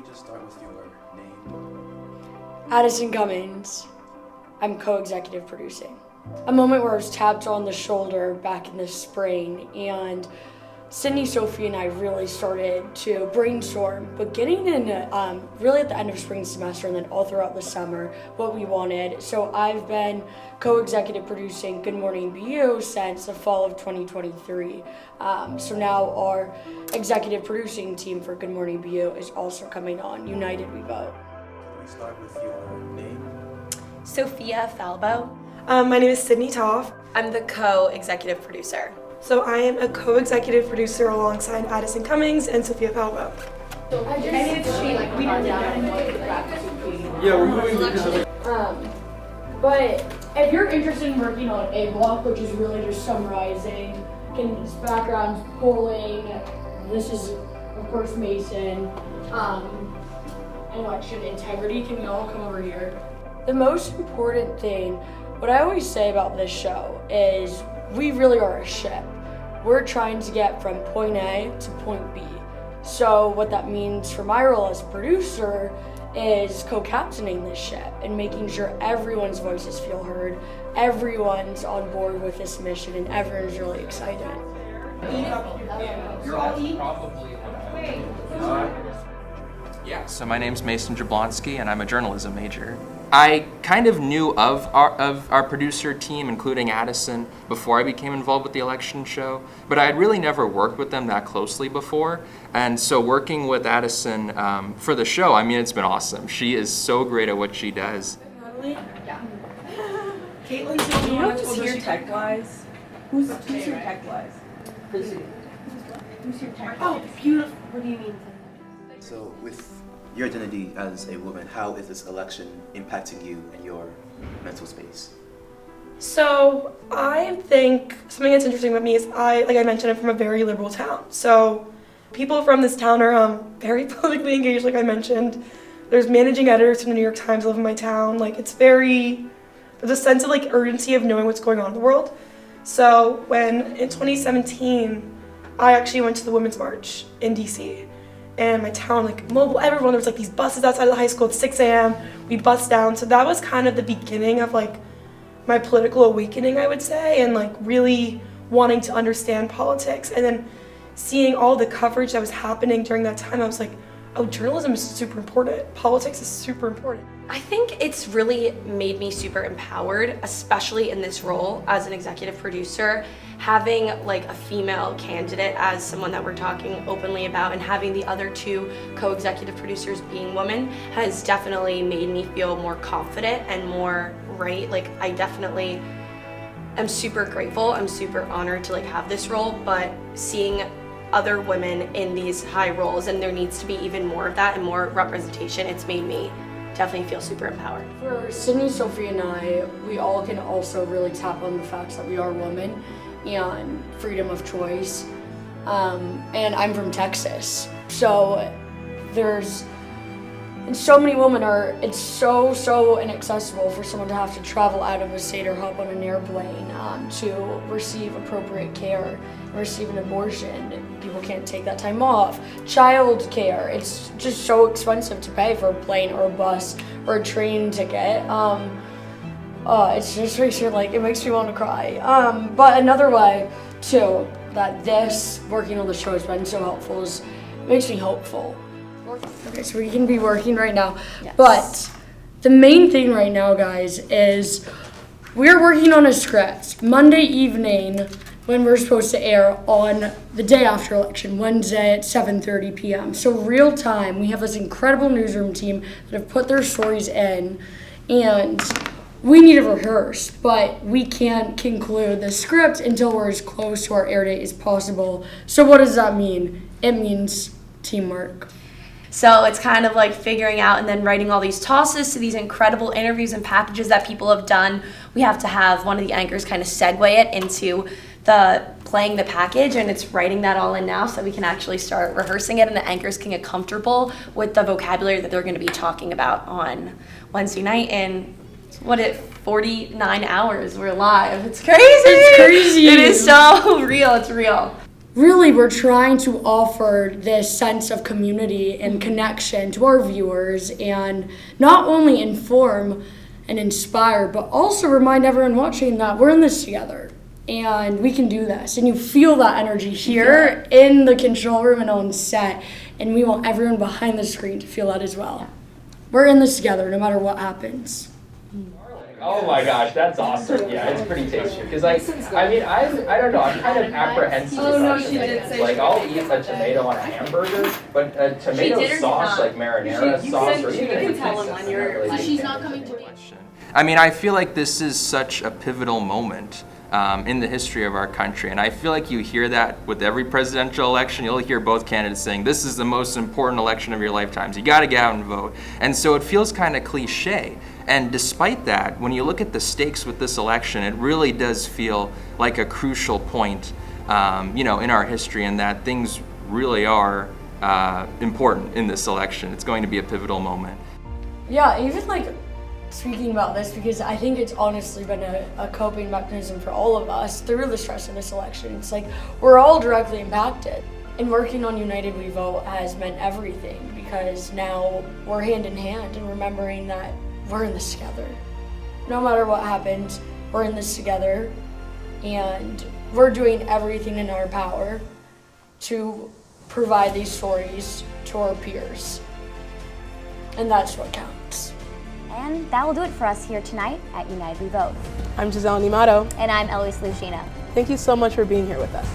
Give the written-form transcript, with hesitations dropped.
just start with your name? Addison Cummings. I'm co-executive producing. A moment where I was tapped on the shoulder back in the spring, and Sydney, Sophie, and I really started to brainstorm, beginning in really at the end of spring semester and then all throughout the summer, what we wanted. So I've been co-executive producing Good Morning BU since the fall of 2023. So now our executive producing team for Good Morning BU is also coming on. United We Vote. Can we start with your name? Sophia Falbo. My name is Sydney Toff. I'm the co-executive producer. So I am a co-executive producer alongside Addison Cummings and Sophia Falbo. Yeah, we're moving because But if you're interested in working on A block, which is really just summarizing, backgrounds, polling, this is of course Mason, election integrity, can we all come over here? The most important thing, what I always say about this show is we really are a ship. We're trying to get from point A to point B. So what that means for my role as producer is co-captaining this ship and making sure everyone's voices feel heard, everyone's on board with this mission, and everyone's really excited. Yeah, so my name's Mason Jablonski, and I'm a journalism major. I kind of knew of our producer team, including Addison, before I became involved with the election show, but I had really never worked with them that closely before. And so working with Addison for the show, I mean, it's been awesome. She is so great at what she does. Yeah. Caitlin, do you know who's here tech-wise? Who's here tech-wise? Who's here tech-wise? Oh, beautiful. What do you mean? So with your identity as a woman, how is this election impacting you and your mental space? So I think something that's interesting about me is like I mentioned, I'm from a very liberal town. So people from this town are very politically engaged, like I mentioned. There's managing editors from the New York Times live in my town. Like there's a sense of like urgency of knowing what's going on in the world. So when in 2017, I actually went to the Women's March in DC. And my town, like mobile, everyone, there was like these buses outside of the high school at 6 a.m. We bussed down. So that was kind of the beginning of like my political awakening, I would say, and like really wanting to understand politics. And then seeing all the coverage that was happening during that time, I was like, oh, journalism is super important. Politics is super important. I think it's really made me super empowered, especially in this role as an executive producer. Having like a female candidate as someone that we're talking openly about, and having the other two co-executive producers being women has definitely made me feel more confident and more right. Like I definitely am super grateful. I'm super honored to like have this role, but seeing other women in these high roles, and there needs to be even more of that and more representation, it's made me definitely feel super empowered. For Sydney, Sophie, and I, we all can also really tap on the facts that we are women and freedom of choice. And I'm from Texas, so so many women it's so inaccessible for someone to have to travel out of a state or hop on an airplane to receive appropriate care, receive an abortion. People can't take that time off. Child care, it's just so expensive to pay for a plane or a bus or a train ticket. It's just it makes me want to cry. But another way too that this working on the show has been so helpful is it makes me hopeful. Okay, so we can be working right now. Yes. But the main thing right now, guys, is we're working on a script Monday evening when we're supposed to air on the day after election, Wednesday at 7:30 p.m. So real time, we have this incredible newsroom team that have put their stories in, and we need to rehearse, but we can't conclude the script until we're as close to our air date as possible. So what does that mean? It means teamwork. So it's kind of like figuring out and then writing all these tosses to these incredible interviews and packages that people have done. We have to have one of the anchors kind of segue it into playing the package, and it's writing that all in now so we can actually start rehearsing it, and the anchors can get comfortable with the vocabulary that they're going to be talking about on Wednesday night. And 49 hours we're live. It's crazy. It's crazy. It is so real. It's real. really we're trying to offer this sense of community and connection to our viewers and not only inform and inspire, but also remind everyone watching that we're in this together and we can do this. And you feel that energy here in the control room and on set, and we want everyone behind the screen to feel that as well. We're in this together no matter what happens. Oh my gosh, that's awesome. Yeah, it's pretty tasty. Because I don't know, I'm kind of apprehensive about tomatoes. Like, I'll eat a tomato on a hamburger, but a tomato sauce, like marinara sauce, or even She's not coming to me. I mean, I feel like this is such a pivotal moment in the history of our country. And I feel like you hear that with every presidential election. You'll hear both candidates saying, this is the most important election of your lifetimes. You got to get out and vote. And so it feels kind of cliche. And despite that, when you look at the stakes with this election, it really does feel like a crucial point, in our history, and that things really are important in this election. It's going to be a pivotal moment. Yeah, even like speaking about this, because I think it's honestly been a coping mechanism for all of us through the stress of this election. It's like we're all directly impacted. And working on United We Vote has meant everything, because now we're hand in hand and remembering that we're in this together. No matter what happens, we're in this together, and we're doing everything in our power to provide these stories to our peers. And that's what counts. And that will do it for us here tonight at United We Vote. I'm Giselle Nimato. And I'm Eloise Lucina. Thank you so much for being here with us.